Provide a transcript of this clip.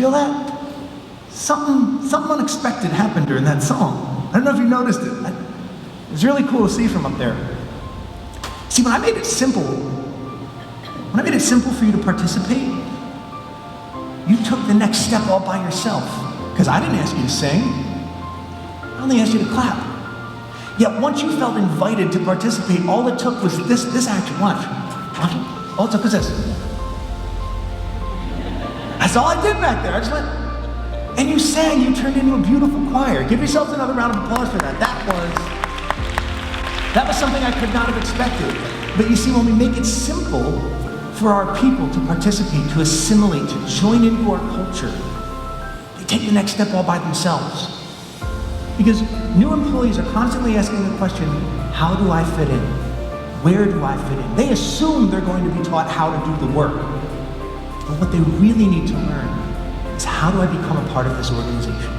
feel that? Something unexpected happened during that song. I don't know if you noticed it. It was really cool to see from up there. See, when I made it simple for you to participate, you took the next step all by yourself. Because I didn't ask you to sing. I only asked you to clap. Yet once you felt invited to participate, all it took was this action. Watch. All it took was this. That's all I did back there. I just went, and you sang, you turned into a beautiful choir. Give yourselves another round of applause for that. That was something I could not have expected. But you see, when we make it simple for our people to participate, to assimilate, to join into our culture, they take the next step all by themselves. Because new employees are constantly asking the question, how do I fit in? Where do I fit in? They assume they're going to be taught how to do the work. But what they really need to learn is, how do I become a part of this organization?